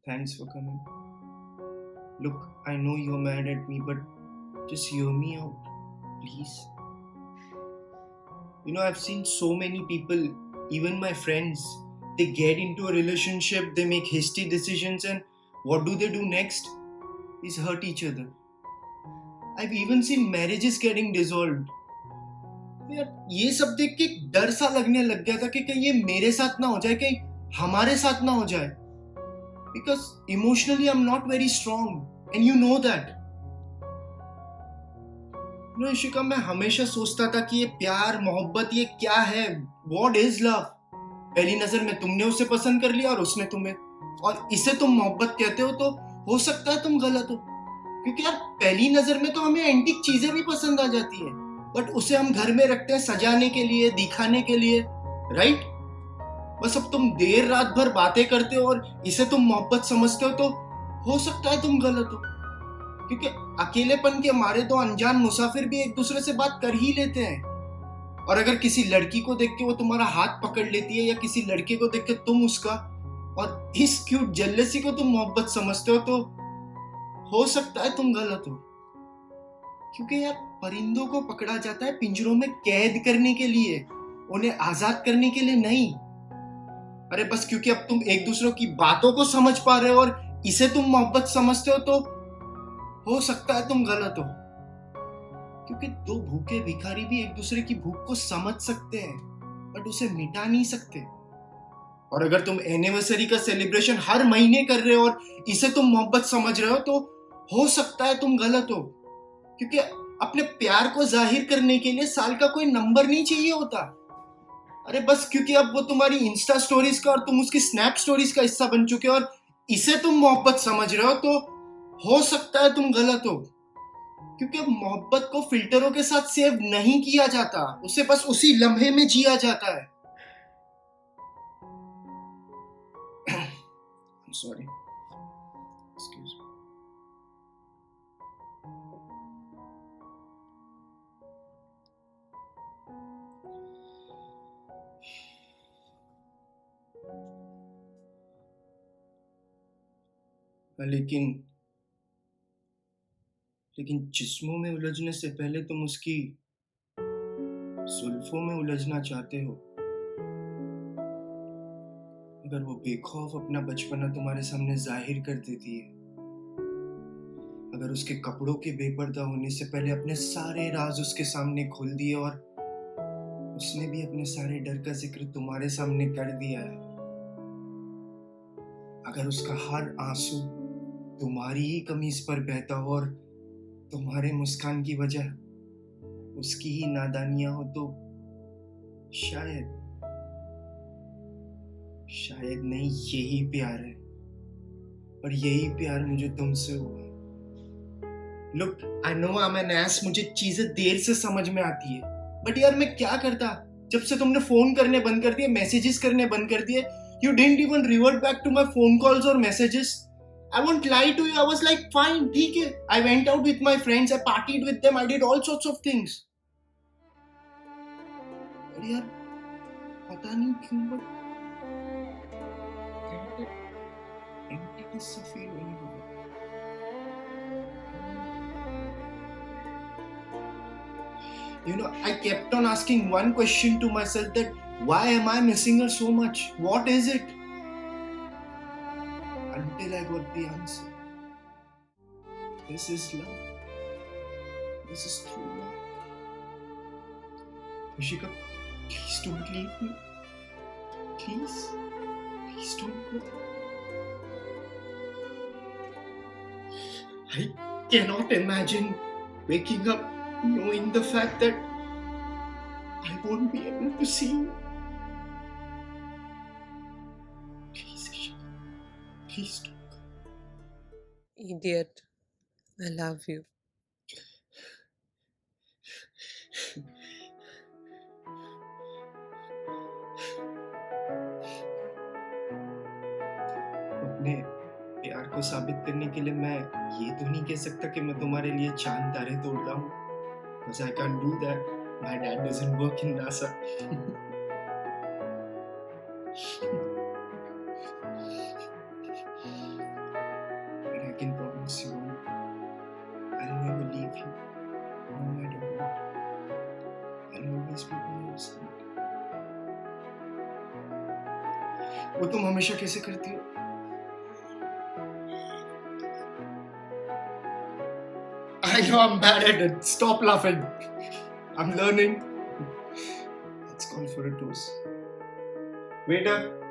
Thanks for coming. Look, I know you're mad at me, but just hear me out, please. I've seen so many people, even my friends, they get into a relationship, they make hasty decisions, and what do next? Is hurt each other. I've even seen marriages getting dissolved. यार ये सब देख के डर सा लगने लग गया था कि कहीं ये मेरे साथ ना हो जाए, कहीं हमारे साथ ना हो जाए. Because emotionally I'm not very strong, and you know that. Ishika, मैं हमेशा सोचता था कि ये प्यार मोहब्बत ये क्या है. What is love? पहली नजर में तुमने उसे पसंद कर लिया और उसने तुम्हें, और इसे तुम मोहब्बत कहते हो, तो हो सकता है तुम गलत हो. क्योंकि यार पहली नजर में तो हमें एंटीक चीजें भी पसंद आ जाती है, बट उसे हम घर में रखते हैं सजाने के लिए, दिखाने के लिए, राइट? बस अब तुम देर रात भर बातें करते हो और इसे तुम मोहब्बत समझते हो, तो हो सकता है तुम गलत हो. क्योंकि अकेलेपन के मारे तो अनजान मुसाफिर भी एक दूसरे से बात कर ही लेते हैं. और अगर किसी लड़की को देख के वो तुम्हारा हाथ पकड़ लेती है, या किसी लड़के को देख के तुम उसका, और इस क्यूट जेलसी को तुम मोहब्बत समझते हो, तो हो सकता है तुम गलत हो. क्योंकि यार परिंदों को पकड़ा जाता है पिंजरों में कैद करने के लिए, उन्हें आजाद करने के लिए नहीं. अरे बस क्योंकि अब तुम एक दूसरे की बातों को समझ पा रहे हो और इसे तुम मोहब्बत समझते हो, तो हो सकता है तुम गलत हो. क्योंकि दो भूखे भिखारी भी एक दूसरे की भूख को समझ सकते हैं, बट उसे मिटा नहीं सकते. और अगर तुम एनिवर्सरी का सेलिब्रेशन हर महीने कर रहे हो और इसे तुम मोहब्बत समझ रहे हो, तो हो सकता है तुम गलत हो. क्योंकि अपने प्यार को जाहिर करने के लिए साल का कोई नंबर नहीं चाहिए होता. अरे बस क्योंकि अब वो तुम्हारी इंस्टा स्टोरीज का और तुम उसकी स्नैप स्टोरीज का हिस्सा बन चुके हो और इसे तुम मोहब्बत समझ रहे हो, तो हो सकता है तुम गलत हो. क्योंकि अब मोहब्बत को फिल्टरों के साथ सेव नहीं किया जाता, उसे बस उसी लम्हे में जिया जाता है. I'm sorry. Excuse me. लेकिन जिस्मों में उलझने से पहले तुम उसकी जुल्फों में उलझना चाहते हो. अगर वो बेखौफ अपना बचपना तुम्हारे सामने जाहिर कर देती है, अगर उसके कपड़ों के बेपर्दा होने से पहले अपने सारे राज उसके सामने खोल दिए, और उसने भी अपने सारे डर का जिक्र तुम्हारे सामने कर दिया है, अगर उसका हर आंसू तुम्हारी ही कमीज पर बहता हो और तुम्हारे मुस्कान की वजह उसकी ही नादानियां हो, तो शायद शायद नहीं, यही प्यार है. और यही प्यार मुझे तुमसे हुआ. Look, I know I am N S, मुझे चीजें देर से समझ में आती है, बट यार मैं क्या करता. जब से तुमने फोन करने बंद कर दिए, मैसेजेस करने बंद कर दिए, you didn't even revert back to my phone calls or messages. I won't lie to you, I was like fine, ठीक है. I went out with my friends, I partied with them, I did all sorts of things. पर यार पता नहीं क्यों, but emptiness सा feel होने लगा. I kept on asking one question to myself, that why am I missing her so much? What is it? Until I got the answer. This is love. This is true love. Rishika, please don't leave me. Please. Please don't go. I cannot imagine waking up knowing the fact that I won't be able to see you. Please, Rishika. Please don't go. Idiot, I love you. अपने प्यार को साबित करने के लिए मैं ये तो नहीं कह सकता कि मैं तुम्हारे लिए चांद तारे तोड़ लाऊं, because I can't do that. My dad doesn't work in NASA. love you no matter what. I'll always be by your side. वो तुम हमेशा कैसे करती हो? I know I'm bad at it. Stop laughing. I'm learning. Let's call for a toast. Waiter.